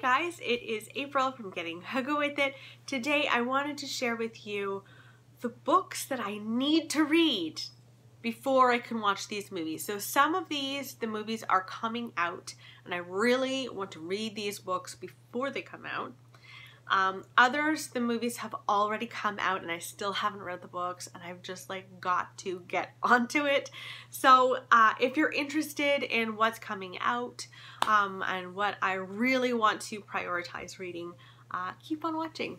guys, it is April from Getting Huggo With It. Today I wanted to share with you the books that I need to read before I can watch these movies. So some of these, the movies are coming out and I really want to read these books before they come out. Others, the movies have already come out and I still haven't read the books and I've just got to get onto it. So if you're interested in what's coming out and what I really want to prioritize reading, keep on watching.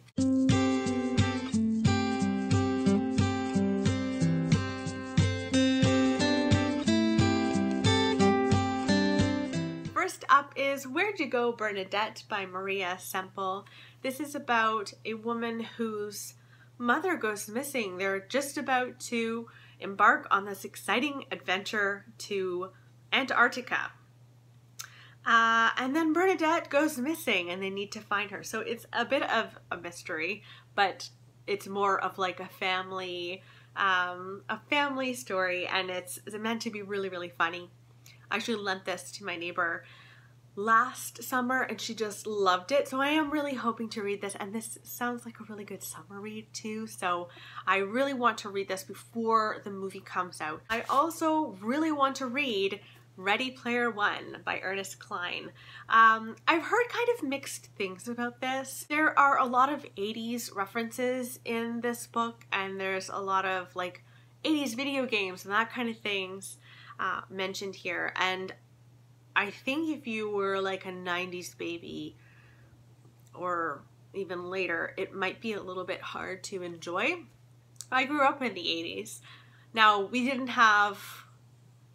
First up is Where'd You Go Bernadette by Maria Semple. This is about a woman whose mother goes missing. They're just about to embark on this exciting adventure to Antarctica. And then Bernadette goes missing and they need to find her. So it's a bit of a mystery, but it's more of like a family story, and it's meant to be really, really funny. I actually lent this to my neighbor last summer and she just loved it, so I am really hoping to read this, and this sounds like a really good summer read too, so I really want to read this before the movie comes out. I also really want to read Ready Player One by Ernest Cline. I've heard kind of mixed things about this. There are a lot of 80s references in this book, and there's a lot of 80s video games and that kind of things mentioned here, and I think if you were a 90s baby or even later, it might be a little bit hard to enjoy. I grew up in the 80s. Now, we didn't have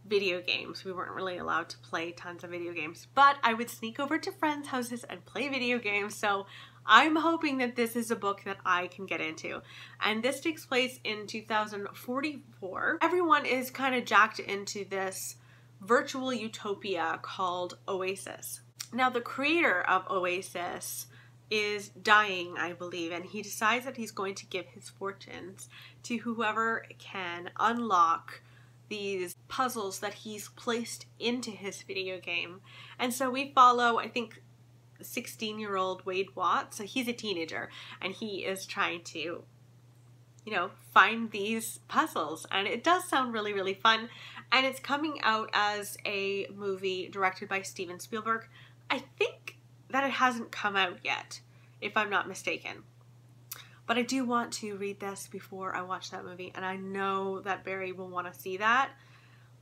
video games. We weren't really allowed to play tons of video games, but I would sneak over to friends' houses and play video games, so I'm hoping that this is a book that I can get into. And this takes place in 2044. Everyone is kind of jacked into this virtual utopia called Oasis. Now, the creator of Oasis is dying, I believe, and he decides that he's going to give his fortunes to whoever can unlock these puzzles that he's placed into his video game. And so we follow, I think, 16-year-old Wade Watts. So he's a teenager and he is trying to, find these puzzles, and it does sound really, really fun. And it's coming out as a movie directed by Steven Spielberg. I think that it hasn't come out yet, if I'm not mistaken. But I do want to read this before I watch that movie, and I know that Barry will want to see that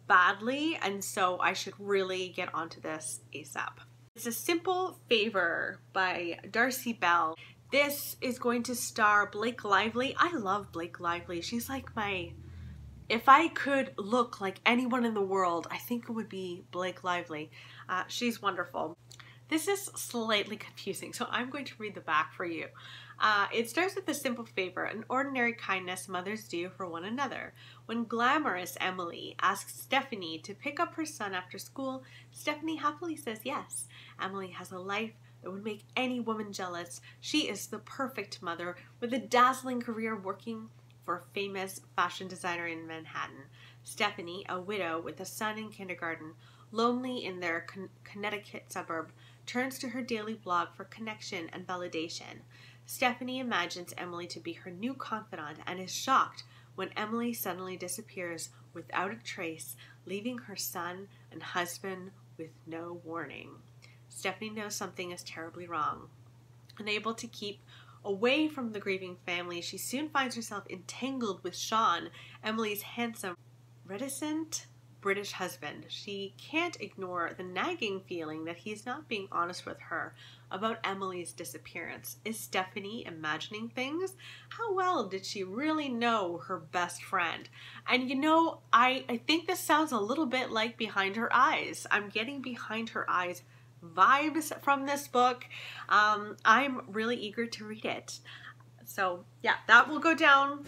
badly, and so I should really get onto this ASAP. It's a Simple Favour by Darcy Bell. This is going to star Blake Lively. I love Blake Lively. She's like if I could look like anyone in the world, I think it would be Blake Lively. She's wonderful. This is slightly confusing, so I'm going to read the back for you. It starts with a simple favor, an ordinary kindness mothers do for one another. When glamorous Emily asks Stephanie to pick up her son after school, Stephanie happily says yes. Emily has a life that would make any woman jealous. She is the perfect mother with a dazzling career working for a famous fashion designer in Manhattan. Stephanie, a widow with a son in kindergarten, lonely in their Connecticut suburb, turns to her daily blog for connection and validation. Stephanie imagines Emily to be her new confidant and is shocked when Emily suddenly disappears without a trace, leaving her son and husband with no warning. Stephanie knows something is terribly wrong. Unable to keep away from the grieving family, she soon finds herself entangled with Sean, Emily's handsome, reticent British husband. She can't ignore the nagging feeling that he's not being honest with her about Emily's disappearance. Is Stephanie imagining things? How well did she really know her best friend? And I think this sounds a little bit like Behind Her Eyes. I'm getting Behind Her Eyes vibes from this book. I'm really eager to read it. So yeah, that will go down.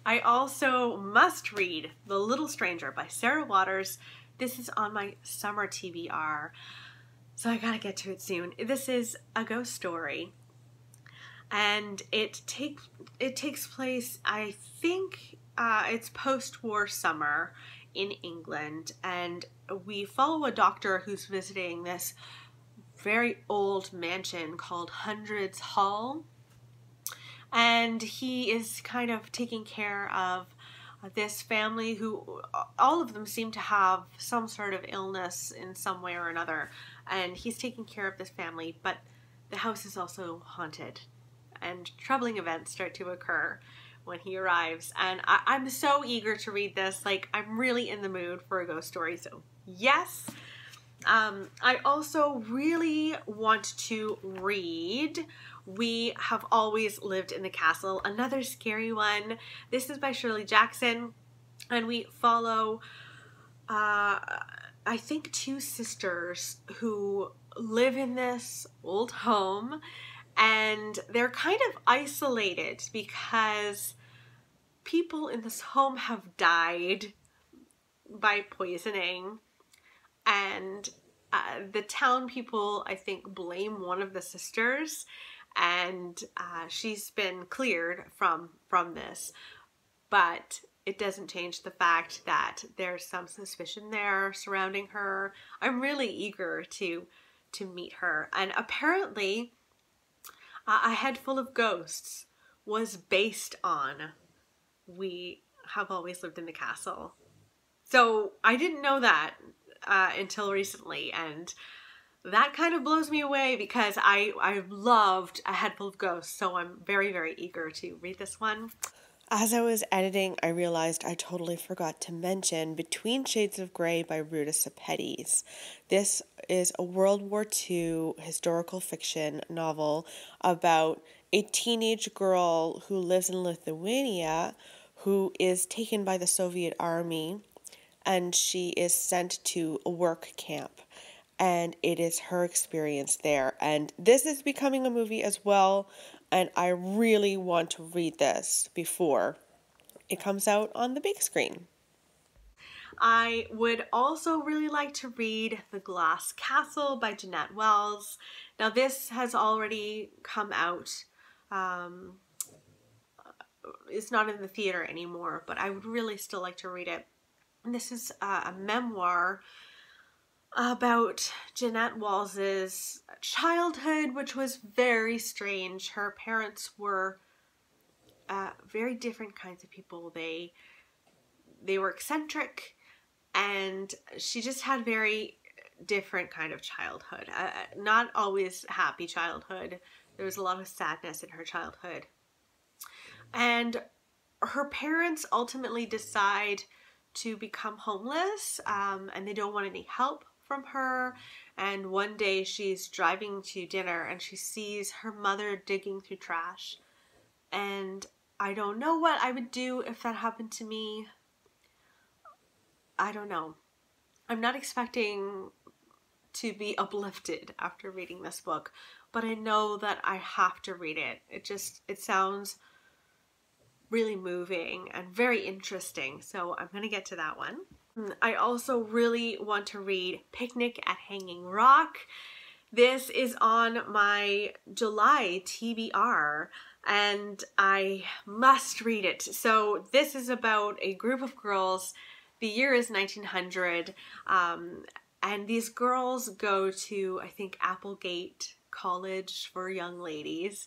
I also must read The Little Stranger by Sarah Waters. This is on my summer TBR, so I gotta get to it soon. This is a ghost story, and it takes place, I think it's post-war summer in England, and we follow a doctor who's visiting this very old mansion called Hundreds Hall. And he is kind of taking care of this family who all of them seem to have some sort of illness in some way or another. And he's taking care of this family, but the house is also haunted. And troubling events start to occur when he arrives. And I'm so eager to read this. Like, I'm really in the mood for a ghost story. So, yes. I also really want to read We Have Always Lived in the Castle, another scary one. This is by Shirley Jackson, and we follow, I think, two sisters who live in this old home, and they're kind of isolated because people in this home have died by poisoning. And the town people, I think, blame one of the sisters, and she's been cleared from this. But it doesn't change the fact that there's some suspicion there surrounding her. I'm really eager to meet her. And apparently, A Head Full of Ghosts was based on We Have Always Lived in the Castle. So I didn't know that until recently, and that kind of blows me away because I loved A Head Full of Ghosts, so I'm very, very eager to read this one. As I was editing, I realized I totally forgot to mention Between Shades of Grey by Ruta Sepetys. This is a World War II historical fiction novel about a teenage girl who lives in Lithuania who is taken by the Soviet army, and she is sent to a work camp. And it is her experience there. And this is becoming a movie as well. And I really want to read this before it comes out on the big screen. I would also really like to read The Glass Castle by Jeanette Wells. Now this has already come out. It's not in the theater anymore, but I would really still like to read it. And this is a memoir about Jeanette Wells's childhood, which was very strange. Her parents were very different kinds of people. They were eccentric, and she just had very different kind of childhood. Not always happy childhood. There was a lot of sadness in her childhood. And her parents ultimately decide to become homeless, and they don't want any help from her. And one day she's driving to dinner and she sees her mother digging through trash. And I don't know what I would do if that happened to me. I don't know. I'm not expecting to be uplifted after reading this book, but I know that I have to read it. It sounds really moving and very interesting, so I'm going to get to that one. I also really want to read Picnic at Hanging Rock. This is on my July TBR, and I must read it. So this is about a group of girls. The year is 1900, and these girls go to, I think, Applegate College for young ladies.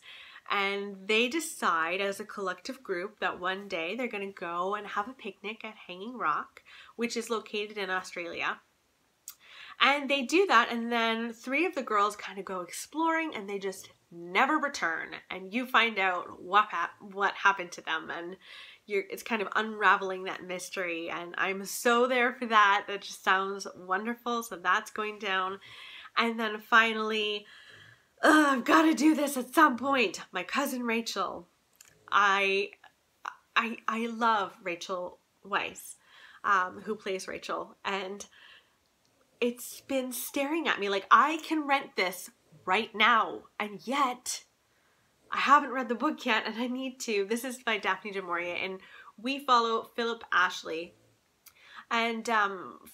And they decide as a collective group that one day they're going to go and have a picnic at Hanging Rock, which is located in Australia. And they do that, and then 3 of the girls kind of go exploring, and they just never return. And you find out what happened to them, and it's kind of unraveling that mystery. And I'm so there for that. That just sounds wonderful. So that's going down. And then finally, I've got to do this at some point. My cousin Rachel. I love Rachel Weisz, who plays Rachel, and it's been staring at me like I can rent this right now, and yet I haven't read the book yet, and I need to. This is by Daphne du Maurier, and we follow Philip Ashley, and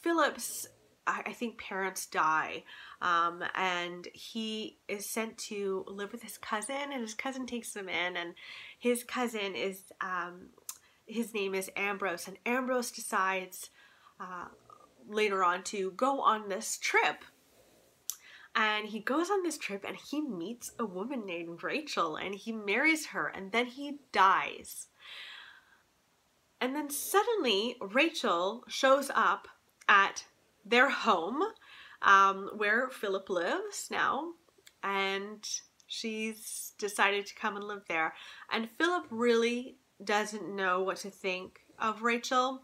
Philip's, I think, parents die, and he is sent to live with his cousin, and his cousin takes him in, and his cousin is, his name is Ambrose, and Ambrose decides later on to go on this trip, And he goes on this trip and he meets a woman named Rachel and he marries her and then he dies. And then suddenly Rachel shows up at their home where Philip lives now, and she's decided to come and live there. And Philip really doesn't know what to think of Rachel,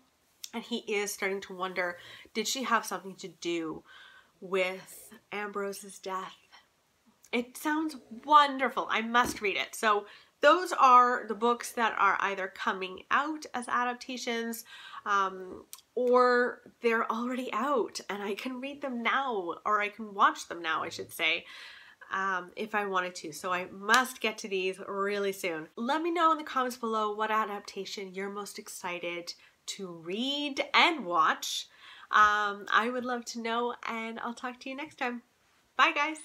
and he is starting to wonder, did she have something to do with Ambrose's death? It sounds wonderful. I must read it. So those are the books that are either coming out as adaptations or they're already out and I can read them now, or I can watch them now, I should say, if I wanted to. So I must get to these really soon. Let me know in the comments below what adaptation you're most excited to read and watch. I would love to know, and I'll talk to you next time. Bye, guys.